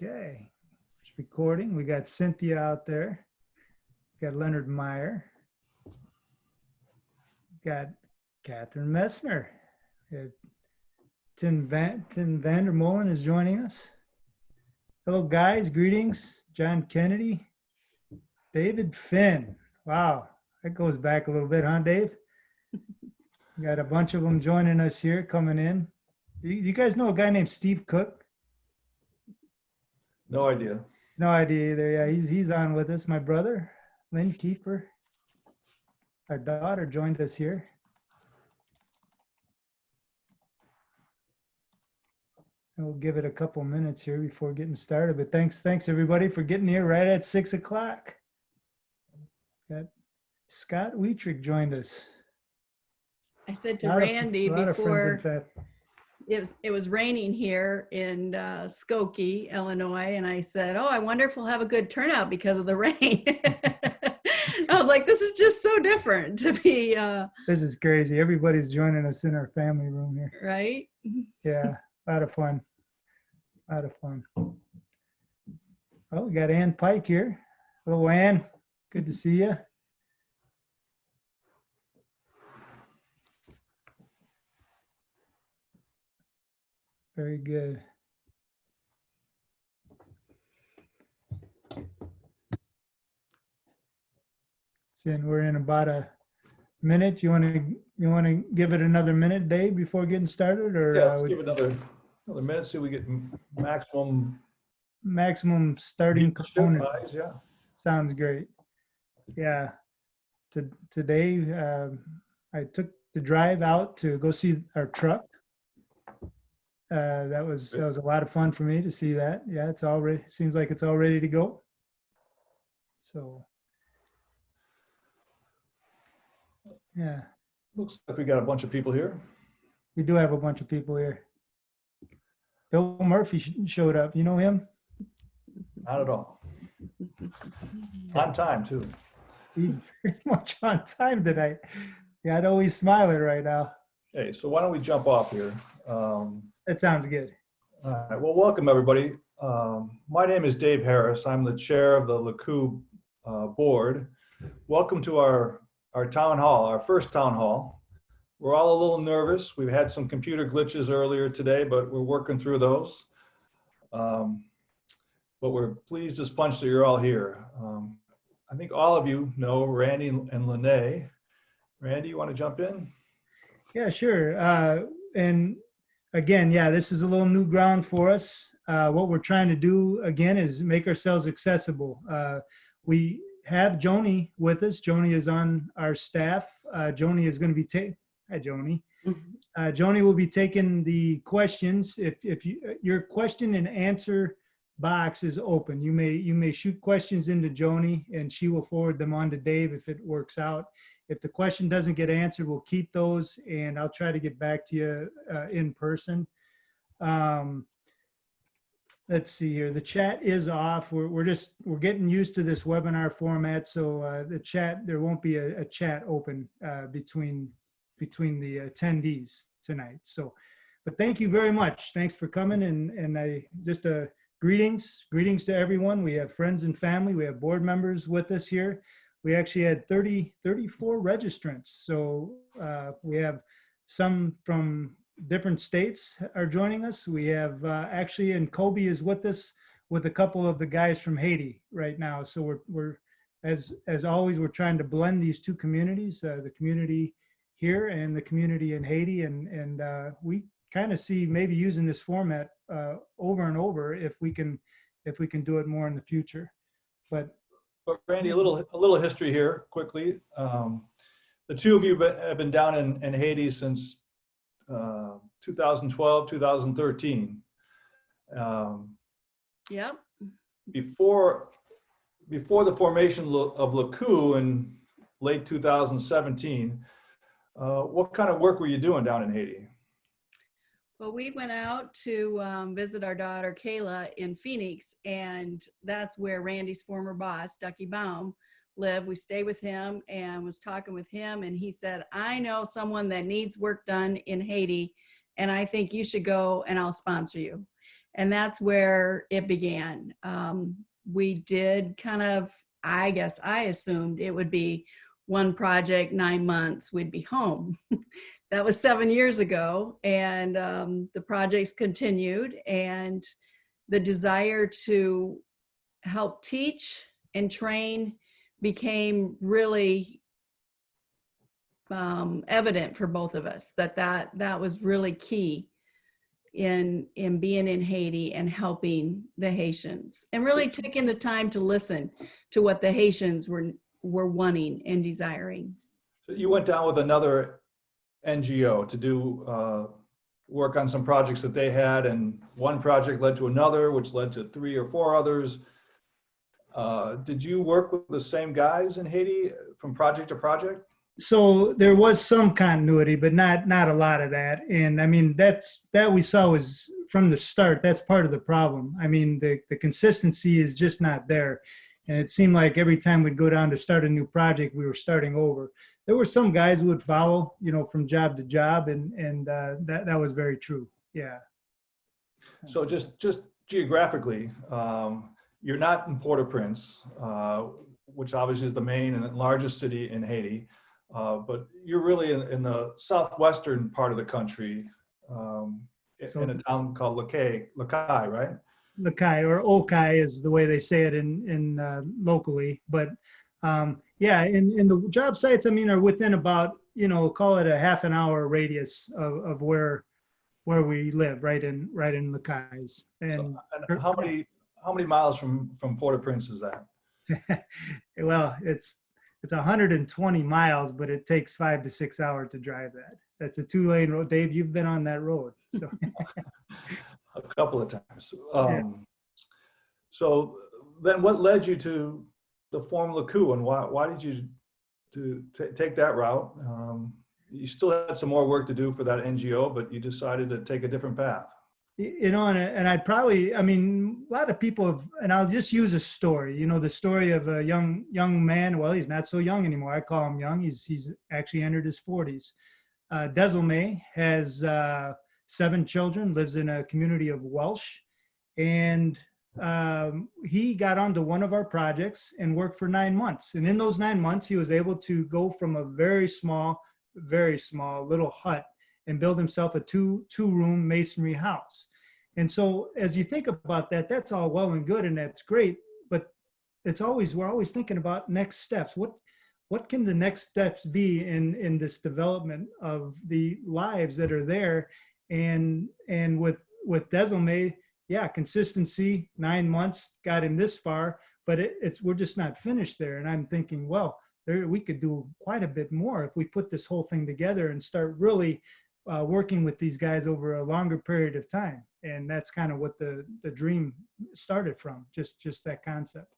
Okay, it's recording. We got Cynthia out there. Got Leonard Meyer. Got Catherine Messner. Tim Vandermolen is joining us. Hello, guys. Greetings. John Kennedy. David Finn. Wow, that goes back a little bit, huh, Dave? Got a bunch of them joining us here, coming in. You guys know a guy named Steve Cook? No idea. No idea either. Yeah, he's on with us. My brother, Lynn Keeper. Our daughter joined us here. And we'll give it a couple minutes here before getting started. But thanks everybody for getting here right at 6 o'clock. Got Scott Wietrich joined us. I said to Randy before it was raining here in Skokie, Illinois, and I said, "Oh, I wonder if we'll have a good turnout because of the rain." I was like, "This is just so different to be." This is crazy. Everybody's joining us in our family room here. Right? Yeah, a lot of fun. A lot of fun. Oh, we got Ann Pike here. Hello, Ann. Good to see you. Very good. And we're in about a minute. You want to give it another minute, Dave, before getting started, or yeah, let's give it another minute. See, we get maximum starting component. Yeah, sounds great. Yeah, today I took the drive out to go see our truck. That was a lot of fun for me to see that. Yeah, seems like it's all ready to go. So, yeah. Looks like we got a bunch of people here. We do have a bunch of people here. Bill Murphy showed up. You know him? Not at all. On time, too. He's pretty much on time tonight. Yeah, I'd always smiling right now. Hey, so why don't we jump off here? That sounds good. All right. Well, welcome, everybody. My name is Dave Harris. I'm the chair of the Lakou board. Welcome to our town hall, our first town hall. We're all a little nervous. We've had some computer glitches earlier today, but we're working through those. But we're pleased as punch that you're all here. I think all of you know Randy and LaNae. Randy, you want to jump in? Yeah, sure. And again, yeah, this is a little new ground for us. What we're trying to do, again, is make ourselves accessible. We have Joni with us. Joni is on our staff. Joni is going to be Hi, Joni. Joni will be taking the questions. If your question and answer box is open, you may shoot questions into Joni, and she will forward them on to Dave if it works out. If the question doesn't get answered, we'll keep those, and I'll try to get back to you in person. Let's see here. The chat is off. We're getting used to this webinar format, so the chat, there won't be a chat open between the attendees tonight. So, but thank you very much. Thanks for coming, and I just greetings to everyone. We have friends and family. We have board members with us here. We actually had 34 registrants. So we have some from different states are joining us. We have actually, and Kobe is with us with a couple of the guys from Haiti right now. So we're as always, we're trying to blend these two communities, the community here and the community in Haiti. And we kind of see maybe using this format over and over if we can do it more in the future. But Randy, a little history here quickly. The two of you have been down in Haiti since 2012, 2013. Yep. Before the formation of Lakou in late 2017, what kind of work were you doing down in Haiti? Well, we went out to visit our daughter Kayla in Phoenix, and that's where Randy's former boss, Ducky Baum, lived. We stayed with him and was talking with him, and he said, "I know someone that needs work done in Haiti, and I think you should go, and I'll sponsor you." And that's where it began. We did kind of, I guess I assumed it would be one project, 9 months, we'd be home. That was 7 years ago. And the projects continued, and the desire to help teach and train became really evident for both of us, that was really key in being in Haiti and helping the Haitians, and really taking the time to listen to what the Haitians were wanting and desiring. So you went down with another NGO to do work on some projects that they had, and one project led to another, which led to 3 or 4 others. Did you work with the same guys in Haiti from project to project? So there was some continuity, but not a lot of that. And I mean, that we saw was from the start. That's part of the problem. I mean, the consistency is just not there. And it seemed like every time we'd go down to start a new project, we were starting over. There were some guys who would follow, from job to job, and that was very true. Yeah. So just geographically, you're not in Port-au-Prince, which obviously is the main and largest city in Haiti. But you're really in the southwestern part of the country, in a town called Lakou, right? Lakou, or Okai is the way they say it in locally. But yeah, in the job sites, I mean, are within about, call it a half an hour radius of where we live, right in Lakou. And, so, how many miles from Port-au-Prince is that? Well, it's 120 miles, but it takes 5 to 6 hours to drive that. That's a 2-lane road. Dave, you've been on that road. So. A couple of times. Yeah. So then what led you to form Lakou, and why did you take that route? You still had some more work to do for that NGO, but you decided to take a different path. And I mean, a lot of people have, and I'll just use a story, the story of a young man. Well, he's not so young anymore. I call him young. He's actually entered his 40s. LaNae has 7 children, lives in a community of Welsh. And he got onto one of our projects and worked for 9 months. And in those 9 months, he was able to go from a very small little hut and build himself a two-room masonry house. And so as you think about that, that's all well and good, and that's great, but we're always thinking about next steps. What can the next steps be in this development of the lives that are there? And with LaNae, yeah, consistency, 9 months got him this far, but we're just not finished there. And I'm thinking, well, we could do quite a bit more if we put this whole thing together and start really working with these guys over a longer period of time. And that's kind of what the dream started from, just that concept.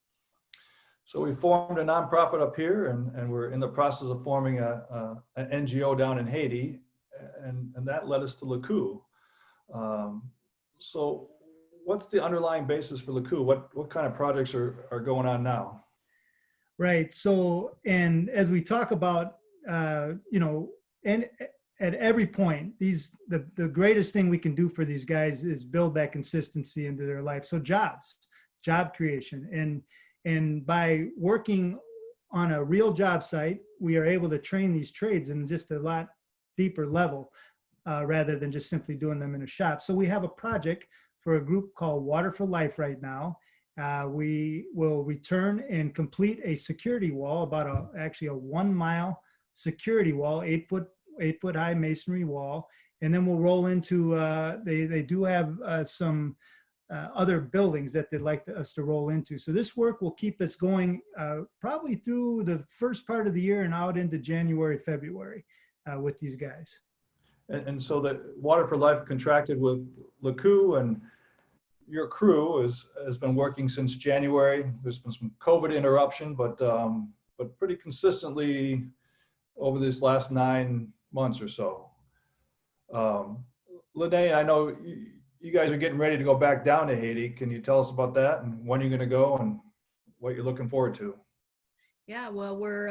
So we formed a nonprofit up here, and we're in the process of forming an NGO down in Haiti, and that led us to Lakou. So what's the underlying basis for Lakou? What kind of projects are going on now? Right. So, and as we talk about, and at every point, the greatest thing we can do for these guys is build that consistency into their life. So job creation, and by working on a real job site, we are able to train these trades in just a lot deeper level, rather than just simply doing them in a shop. So we have a project for a group called Water for Life right now. We will return and complete a security wall, actually a 1 mile security wall, 8 foot high masonry wall. And then we'll roll into, they do have some other buildings that they'd like us to roll into. So this work will keep us going probably through the first part of the year and out into January, February with these guys. And so that Water for Life contracted with Lakou, and your crew has been working since January. There's been some COVID interruption, but pretty consistently over these last 9 months or so. LaNae, I know you guys are getting ready to go back down to Haiti. Can you tell us about that, and when you're going to go and what you're looking forward to? Yeah, well, we're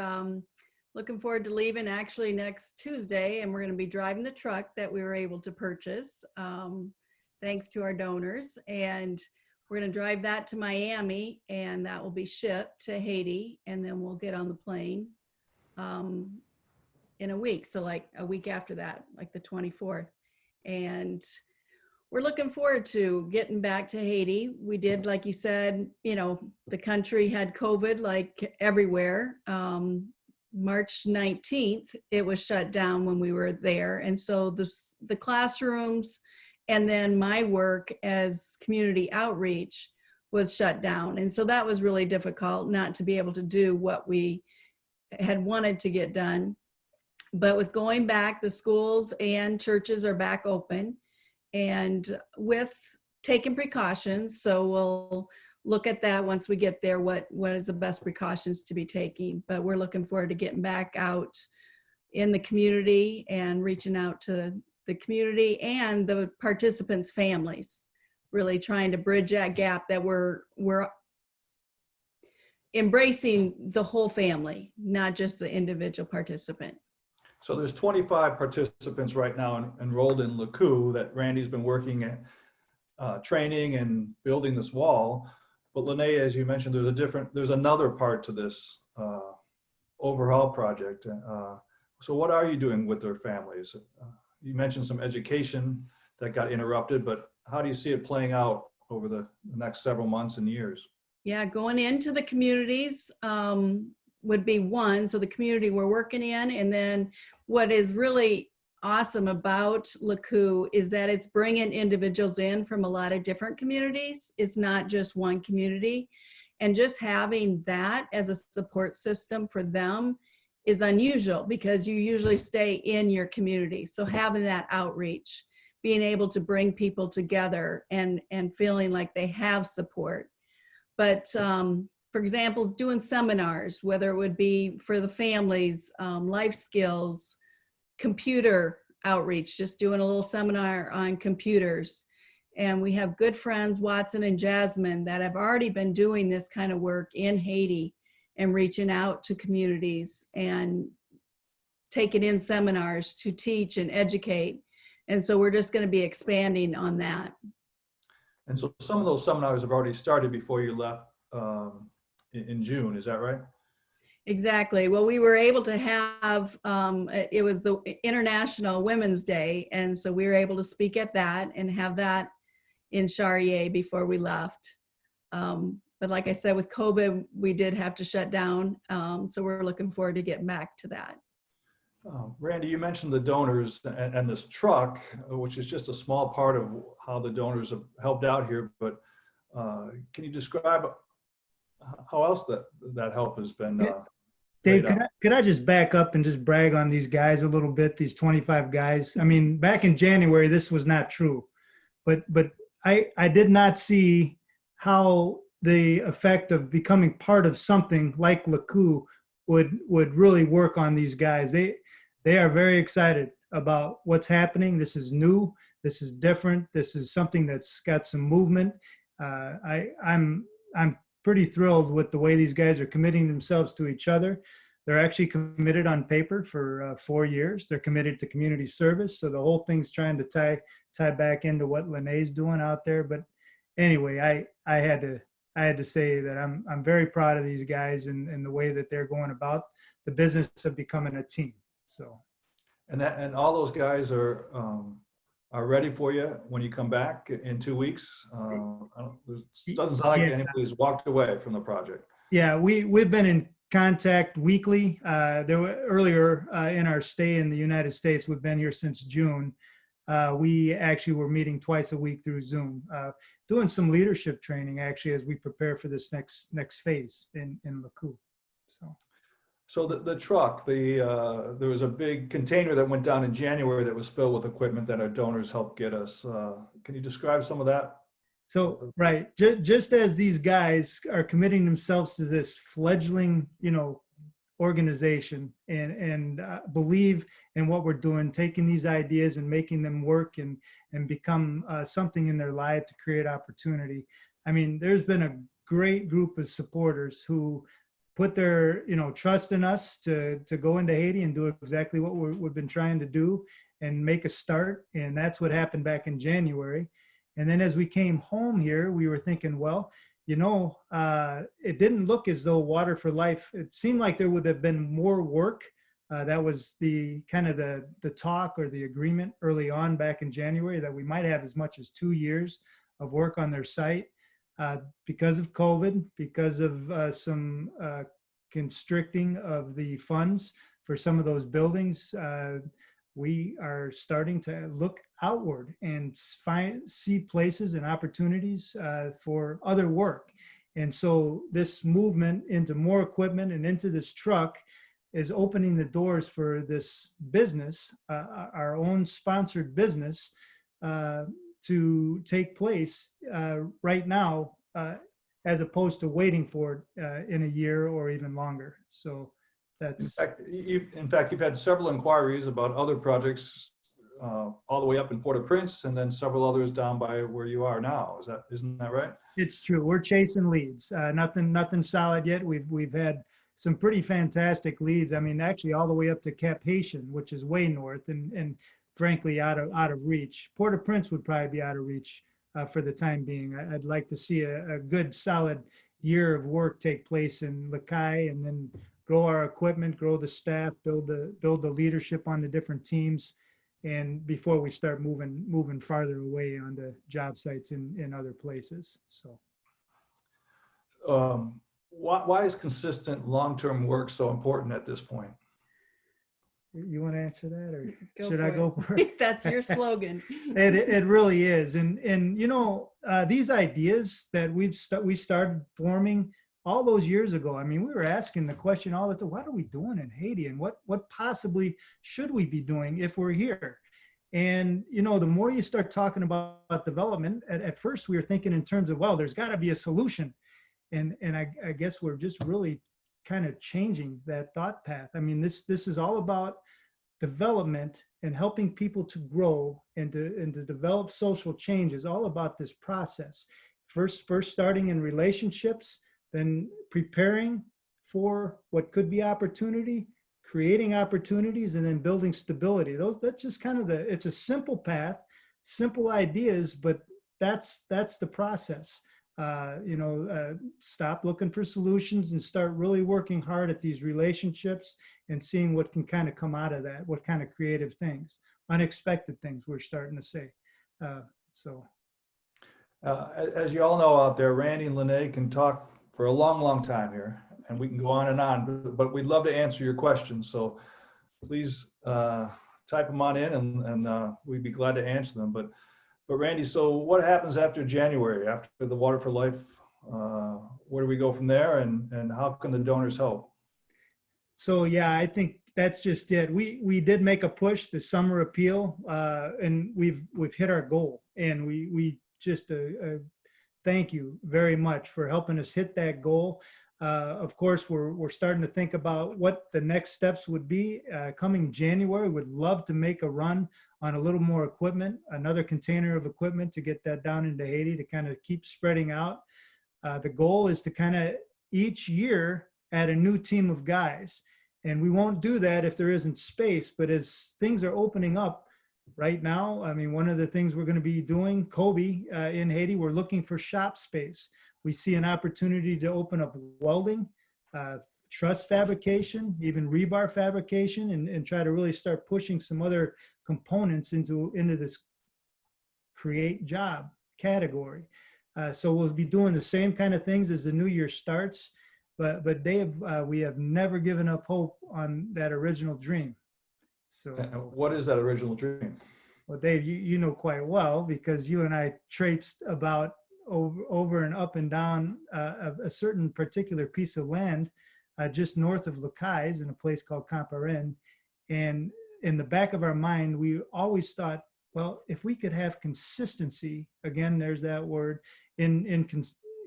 looking forward to leaving actually next Tuesday, and we're going to be driving the truck that we were able to purchase. thanks to our donors. And we're going to drive that to Miami, and that will be shipped to Haiti, and then we'll get on the plane in a week. So like a week after that, like the 24th. And we're looking forward to getting back to Haiti. We did, like you said, you know, the country had COVID like everywhere. March 19th, it was shut down when we were there. And so the classrooms and then my work as community outreach was shut down. And so that was really difficult not to be able to do what we had wanted to get done. But with going back, the schools and churches are back open and with taking precautions. So we'll look at that once we get there, what is the best precautions to be taking. But we're looking forward to getting back out in the community and reaching out to the community and the participants' families, really trying to bridge that gap that we're embracing the whole family, not just the individual participant. So there's 25 participants right now enrolled in Lakou that Randy's been working at, training and building this wall. But LaNae, as you mentioned, there's another part to this overhaul project. So what are you doing with their families? You mentioned some education that got interrupted, but how do you see it playing out over the next several months and years? Yeah, going into the communities would be one. So the community we're working in, and then what is really awesome about Lakou is that it's bringing individuals in from a lot of different communities. It's not just one community. And just having that as a support system for them is unusual because you usually stay in your community. So having that outreach, being able to bring people together and feeling like they have support. But for example, doing seminars, whether it would be for the families, life skills, computer outreach, just doing a little seminar on computers. And we have good friends, Watson and Jasmine, that have already been doing this kind of work in Haiti and reaching out to communities and taking in seminars to teach and educate. And so we're just going to be expanding on that. And so some of those seminars have already started before you left in June, is that right? Exactly. Well, we were able to have, it was the International Women's Day. And so we were able to speak at that and have that in Charrier before we left. But like I said, with COVID, we did have to shut down. So we're looking forward to getting back to that. Randy, you mentioned the donors and this truck, which is just a small part of how the donors have helped out here. But can you describe how else that help has been? Dave, could I just back up and just brag on these guys a little bit, these 25 guys? I mean, back in January, this was not true. But I did not see how the effect of becoming part of something like Lakou would really work on these guys. They are very excited about what's happening. This is new. This is different. This is something that's got some movement. I'm pretty thrilled with the way these guys are committing themselves to each other. They're actually committed on paper for 4 years. They're committed to community service. So the whole thing's trying to tie back into what LaNae's doing out there. But anyway, I had to say that I'm very proud of these guys and the way that they're going about the business of becoming a team. So, and all those guys are ready for you when you come back in 2 weeks. It doesn't sound like anybody's walked away from the project. Yeah, we've been in contact weekly. There were earlier in our stay in the United States. We've been here since June. We actually were meeting twice a week through Zoom, doing some leadership training actually as we prepare for this next phase in Lakou. So the truck, there was a big container that went down in January that was filled with equipment that our donors helped get us. Can you describe some of that? So, right, just as these guys are committing themselves to this fledgling, organization and believe in what we're doing, taking these ideas and making them work and become something in their life to create opportunity. I mean, there's been a great group of supporters who put their trust in us to go into Haiti and do exactly what we've been trying to do and make a start. And that's what happened back in January. And then as we came home here, we were thinking, well, it didn't look as though Water for Life, it seemed like there would have been more work. That was the kind of the talk or the agreement early on back in January, that we might have as much as 2 years of work on their site. Because of COVID, because of some constricting of the funds for some of those buildings, we are starting to look outward and see places and opportunities for other work. And so this movement into more equipment and into this truck is opening the doors for this business, our own sponsored business, to take place right now, as opposed to waiting for it in a year or even longer. So that's. In fact, you've had several inquiries about other projects all the way up in Port-au-Prince, and then several others down by where you are now. Isn't that right? It's true. We're chasing leads. Nothing solid yet. We've had some pretty fantastic leads. I mean, actually all the way up to Cap Haitian, which is way north and frankly out of reach. Port-au-Prince would probably be out of reach for the time being. I'd like to see a good solid year of work take place in Lakou, and then grow our equipment, grow the staff, build the leadership on the different teams, and before we start moving farther away on the job sites in other places. So why is consistent long-term work so important at this point? You want to answer that, or should I go for it? That's your slogan. It really is. And these ideas that we started forming all those years ago. I mean, we were asking the question all the time, what are we doing in Haiti, and what possibly should we be doing if we're here? And the more you start talking about development, at first we were thinking in terms of, well, there's got to be a solution. And I guess we're just really kind of changing that thought path. I mean, this is all about development and helping people to grow and to develop social change. Is all about this process. First starting in relationships, then preparing for what could be opportunity, creating opportunities, and then building stability. That's just kind of it's a simple path, simple ideas, but that's the process. Stop looking for solutions and start really working hard at these relationships and seeing what can kind of come out of that, what kind of creative things, unexpected things we're starting to say. As you all know out there, Randy and LaNae can talk for a long, long time here, and we can go on and on, but we'd love to answer your questions. So please type them on in, and we'd be glad to answer them. But Randy, so what happens after January, after the Water for Life? Where do we go from there, and how can the donors help? So yeah, I think that's just it. We did make a push, the summer appeal, and we've hit our goal. And we just thank you very much for helping us hit that goal. Of course, we're starting to think about what the next steps would be. Coming January, would love to make a run on a little more equipment, another container of equipment to get that down into Haiti to kind of keep spreading out. The goal is to kind of each year add a new team of guys. And we won't do that if there isn't space, but as things are opening up right now, I mean, one of the things we're going to be doing, Kobe, in Haiti, we're looking for shop space. We see an opportunity to open up welding, truss fabrication, even rebar fabrication, and try to really start pushing some other components into this create job category. So we'll be doing the same kind of things as the new year starts, but we have never given up hope on that original dream. So what is that original dream? Well, Dave, you know quite well, because you and I traipsed about over and up and down a certain particular piece of land just north of Lakou in a place called Camparin. And in the back of our mind, we always thought, well, if we could have consistency, again, there's that word, in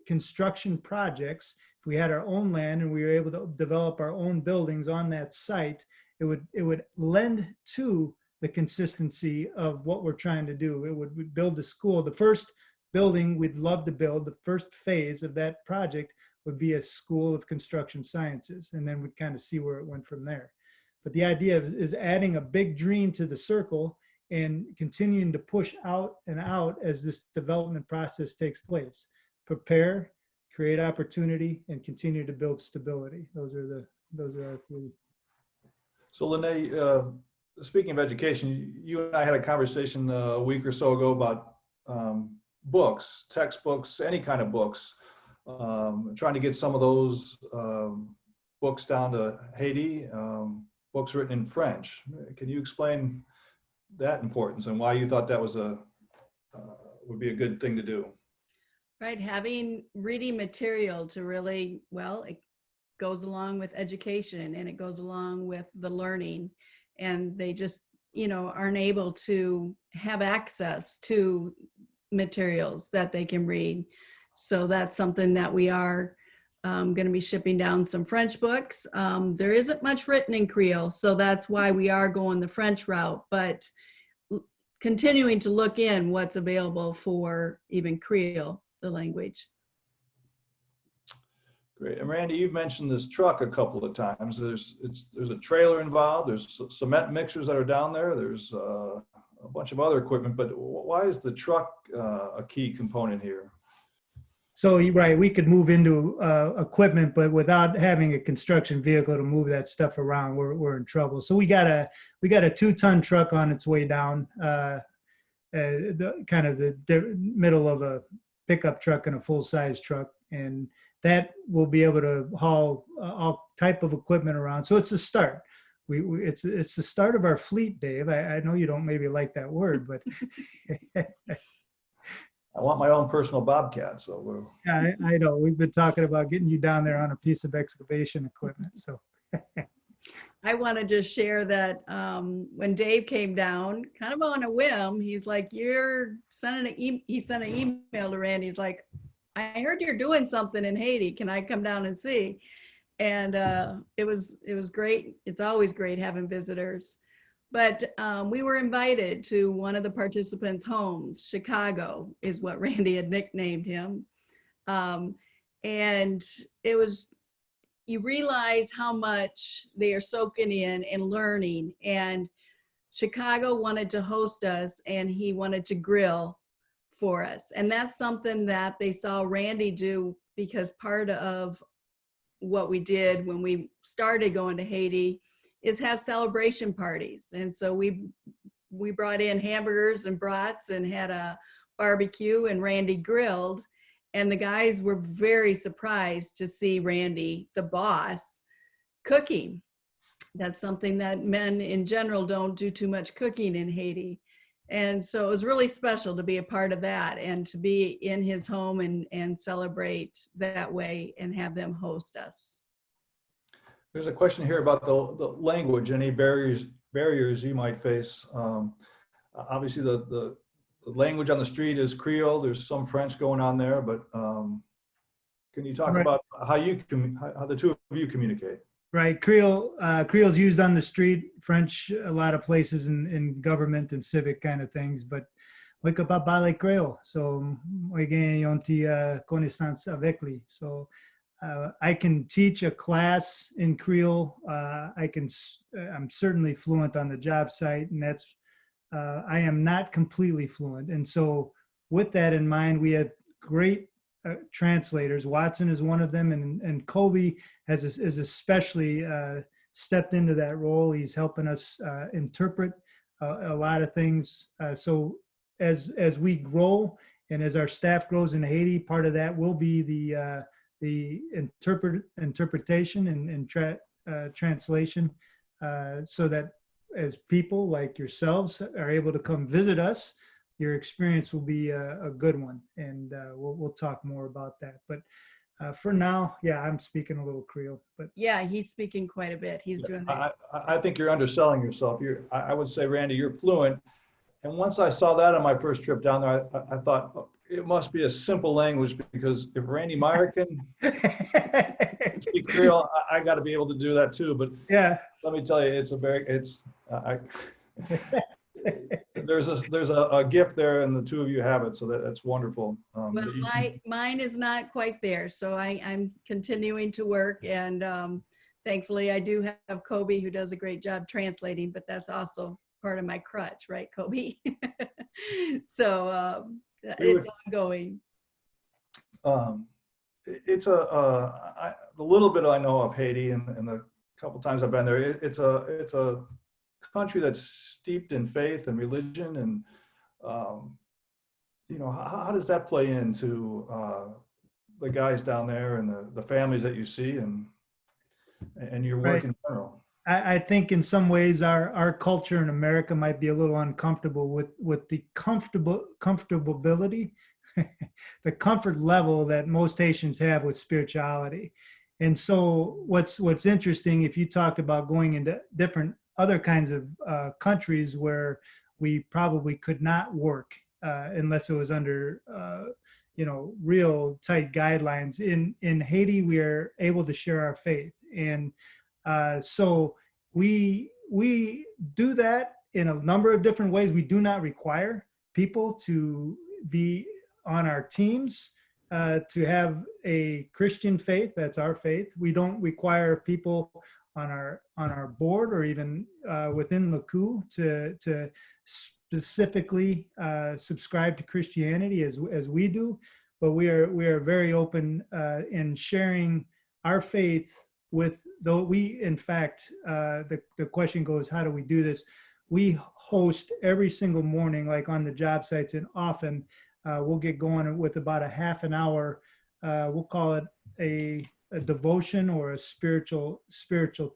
construction projects, if we had our own land and we were able to develop our own buildings on that site, it would lend to the consistency of what we're trying to do. It would build a school. The first building we'd love to build, the first phase of that project would be a school of construction sciences, and then we'd kind of see where it went from there. But the idea is adding a big dream to the circle and continuing to push out and out as this development process takes place. Prepare, create opportunity, and continue to build stability. Those are our three. So LaNae, speaking of education, you and I had a conversation a week or so ago about books, textbooks, any kind of books, trying to get some of those books down to Haiti, books written in French. Can you explain that importance and why you thought that was would be a good thing to do? Right, having reading material to really, well, it goes along with education and it goes along with the learning, and they just, aren't able to have access to materials that they can read. So that's something that we are going to be shipping down some French books. There isn't much written in Creole, so that's why we are going the French route, but continuing to look in what's available for even Creole, the language. Great. And Randy, you've mentioned this truck a couple of times. There's a trailer involved. There's cement mixers that are down there. There's a bunch of other equipment, but why is the truck a key component here? So right, we could move into equipment, but without having a construction vehicle to move that stuff around, we're in trouble. So we got a 2-ton truck on its way down, the middle of a pickup truck and a full-size truck, and that will be able to haul all type of equipment around. So it's a start. It's the start of our fleet, Dave. I know you don't maybe like that word, but I want my own personal Bobcat. So yeah, I know. We've been talking about getting you down there on a piece of excavation equipment. So I want to just share that when Dave came down, kind of on a whim, he's like, he sent an email to Randy. He's like, I heard you're doing something in Haiti. Can I come down and see? And it was great. It's always great having visitors. But we were invited to one of the participants' homes. Chicago is what Randy had nicknamed him. And it was, you realize how much they are soaking in and learning. And Chicago wanted to host us, and he wanted to grill for us. And that's something that they saw Randy do, because part of what we did when we started going to Haiti is have celebration parties. And so we brought in hamburgers and brats and had a barbecue, and Randy grilled. And the guys were very surprised to see Randy, the boss, cooking. That's something that men in general don't do too much cooking in Haiti. And so it was really special to be a part of that and to be in his home and celebrate that way and have them host us. there's a question here about the language, any barriers you might face. Obviously the language on the street is Creole. There's some French going on there, but can you talk about how the two of you communicate? Right, Creole's used on the street, French a lot of places in government and civic kind of things, but moi que pas parler Creole, so moi gagne un petit connaissance avec lui. So I can teach a class in Creole. I'm certainly fluent on the job site, and that's I am not completely fluent. And so with that in mind, we have great translators. Watson is one of them, and Kobe is especially stepped into that role. He's helping us interpret a lot of things. So as we grow and as our staff grows in Haiti, part of that will be the interpretation and translation, so that as people like yourselves are able to come visit us, your experience will be a good one, and we'll talk more about that. But for now, yeah, I'm speaking a little Creole. But yeah, he's speaking quite a bit. He's doing that. I think you're underselling yourself. I would say, Randy, you're fluent. And once I saw that on my first trip down there, I thought, oh, it must be a simple language, because if Randy Meyer can speak Creole, I got to be able to do that too. But yeah, let me tell you, there's a gift there, and the two of you have it, so that's wonderful. Well, mine is not quite there, so I'm continuing to work, and thankfully I do have Kobe, who does a great job translating, but that's also part of my crutch, right, Kobe? So it's ongoing. It's the little bit I know of Haiti and the couple times I've been there, it's a country that's steeped in faith and religion, and how does that play into the guys down there and the families that you see and your work in general? I think in some ways our culture in America might be a little uncomfortable with the comfortability, the comfort level that most Haitians have with spirituality. And so what's interesting, if you talked about going into different other kinds of countries where we probably could not work unless it was under real tight guidelines. In Haiti, we are able to share our faith, and so we do that in a number of different ways. We do not require people to be on our teams to have a Christian faith. That's our faith. We don't require people on our board or even within Lakou to specifically subscribe to Christianity as we do. But we are very open in sharing our faith with, though we, in fact, the question goes, how do we do this? We host every single morning, like on the job sites, and often we'll get going with about a half an hour. We'll call it a devotion or a spiritual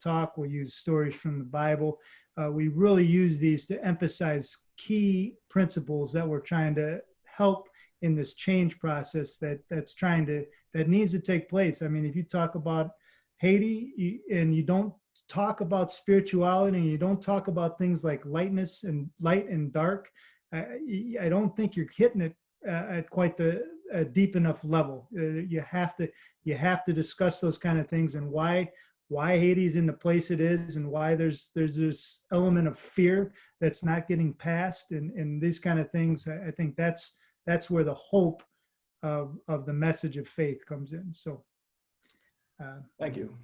talk. We'll use stories from the Bible. We really use these to emphasize key principles that we're trying to help in this change process that needs to take place. I mean, if you talk about Haiti and you don't talk about spirituality and you don't talk about things like lightness and light and dark, I don't think you're hitting it at quite the deep enough level. You have to discuss those kind of things, and why Haiti's in the place it is, and why there's this element of fear that's not getting past, and these kind of things. I think that's where the hope of the message of faith comes in. So thank you.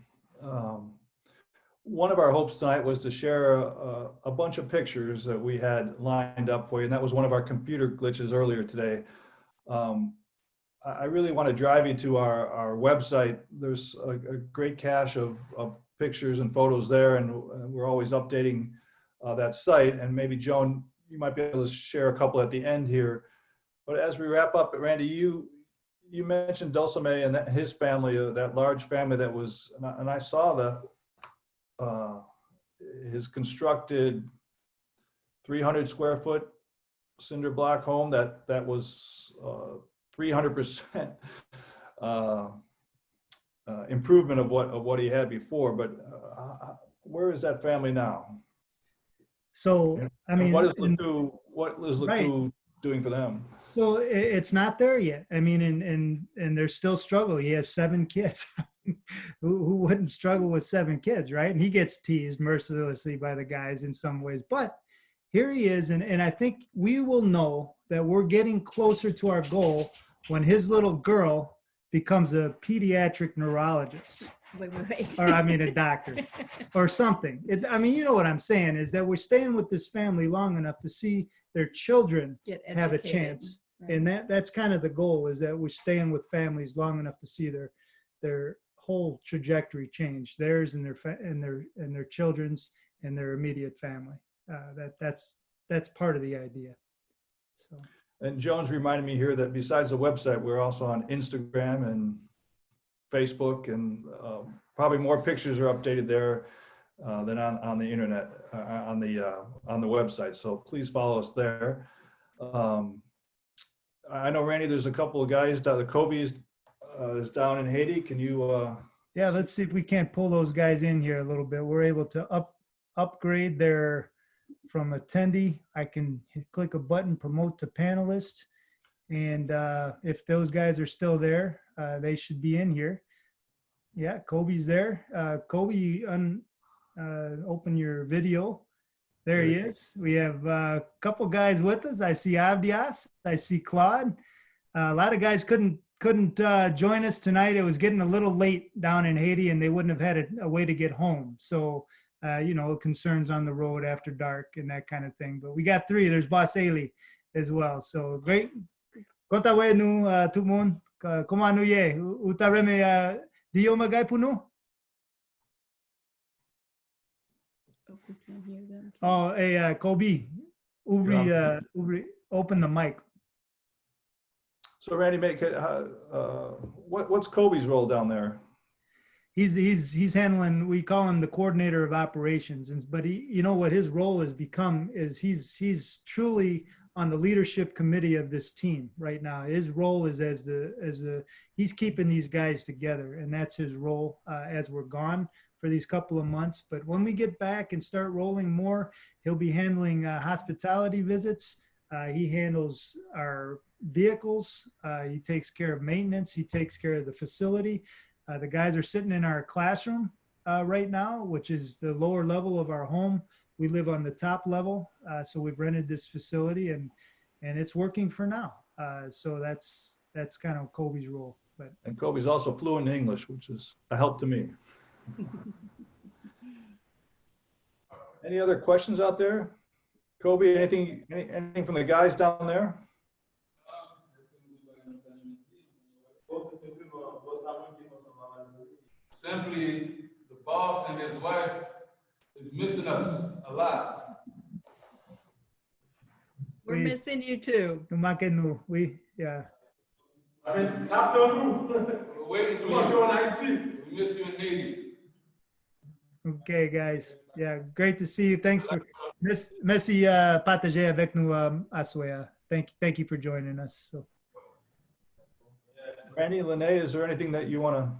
One of our hopes tonight was to share a bunch of pictures that we had lined up for you, and that was one of our computer glitches earlier today. I really want to drive you to our website. There's a great cache of pictures and photos there, and we're always updating that site. And maybe, Joan, you might be able to share a couple at the end here. But as we wrap up, Randy, you mentioned Dulcime and his family, that large family that was, and I saw his constructed 300 square foot cinder block home that was 300% improvement of what he had before. But where is that family now? So I mean, what is Lakou doing for them? So it's not there yet. I mean, and there's still struggle. He has 7 kids. Who wouldn't struggle with 7 kids, right? And he gets teased mercilessly by the guys in some ways. But here he is, and I think we will know that we're getting closer to our goal when his little girl becomes a pediatric neurologist. Wait. Or I mean a doctor or something. I mean, you know what I'm saying is that we're staying with this family long enough to see their children have a chance. Right. And that's kind of the goal, is that we're staying with families long enough to see their whole trajectory change, theirs and their children's and their immediate family. That's part of the idea. So. And Jones reminded me here that besides the website, we're also on Instagram and Facebook, and probably more pictures are updated there than on the internet, on the website. So please follow us there. I know, Randy, there's a couple of guys down, the Kobe's is down in Haiti. Can you? Yeah, let's see if we can't pull those guys in here a little bit. We're able to upgrade their from attendee. I can click a button, promote to panelist. And if those guys are still there, they should be in here. Yeah, Kobe's there. Kobe, open your video. There he is. We have a couple guys with us. I see Abdias. I see Claude. A lot of guys couldn't join us tonight. It was getting a little late down in Haiti, and they wouldn't have had a way to get home. So you know, concerns on the road after dark and that kind of thing. But we got three. There's Boss Ailey as well. So great. Kota we nu tumon koma nu ye utareme dio magay puno. Oh, we can't hear them. Oh, hey, Kobe, Uvri, open the mic. So Randy, what's Kobe's role down there? He's handling, we call him the coordinator of operations, but he, you know what his role has become is he's truly on the leadership committee of this team right now. His role is as he's keeping these guys together, and that's his role as we're gone for these couple of months. But when we get back and start rolling more, he'll be handling hospitality visits. He handles our vehicles. He takes care of maintenance. He takes care of the facility. The guys are sitting in our classroom right now, which is the lower level of our home. We live on the top level, so we've rented this facility, and it's working for now. So that's kind of Kobe's role. And Kobe's also fluent in English, which is a help to me. Any other questions out there? Kobe, anything from the guys down there? Simply, the boss and his wife is missing us a lot. We're missing you too. Yeah. I mean, after we're waiting for you on IT. We miss you in Haiti. Okay, guys. Yeah, great to see you. Thanks for merci partager avec nous Aswea. Thank you for joining us. So. Randy, LaNae, is there anything that you want to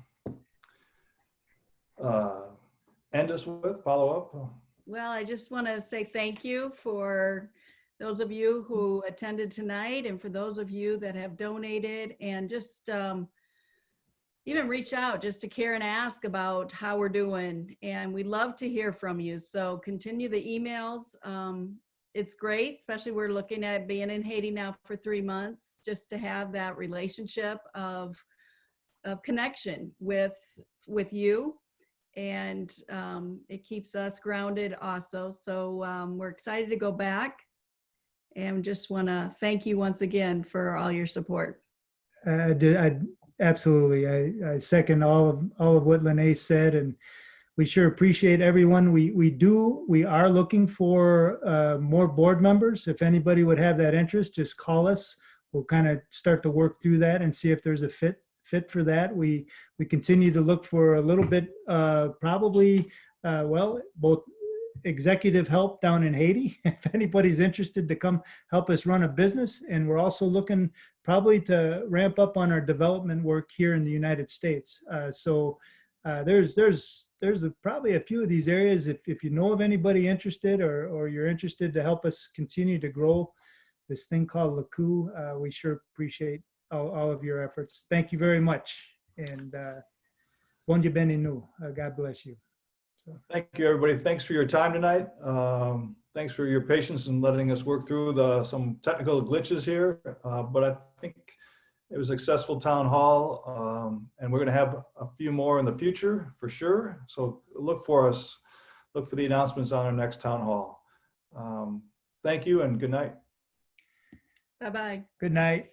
end us with, follow up? Well, I just want to say thank you for those of you who attended tonight, and for those of you that have donated, and just even reach out just to care and ask about how we're doing. And we love to hear from you. So continue the emails. It's great, especially we're looking at being in Haiti now for 3 months, just to have that relationship of connection with you. And it keeps us grounded also. So we're excited to go back, and just want to thank you once again for all your support. Absolutely. I second all of what LaNae said, and we sure appreciate everyone. We are looking for more board members. If anybody would have that interest, just call us. We'll kind of start to work through that and see if there's a fit for that. We continue to look for a little bit, probably, both executive help down in Haiti, if anybody's interested to come help us run a business. And we're also looking probably to ramp up on our development work here in the United States. So there's probably a few of these areas. If you know of anybody interested, or you're interested to help us continue to grow this thing called Lakou, we sure appreciate all of your efforts. Thank you very much. And bon dia beninu. God bless you. So. Thank you, everybody. Thanks for your time tonight. Thanks for your patience in letting us work through some technical glitches here. But I think it was a successful town hall, and we're going to have a few more in the future for sure. So look for the announcements on our next town hall. Thank you and good night. Bye-bye. Good night.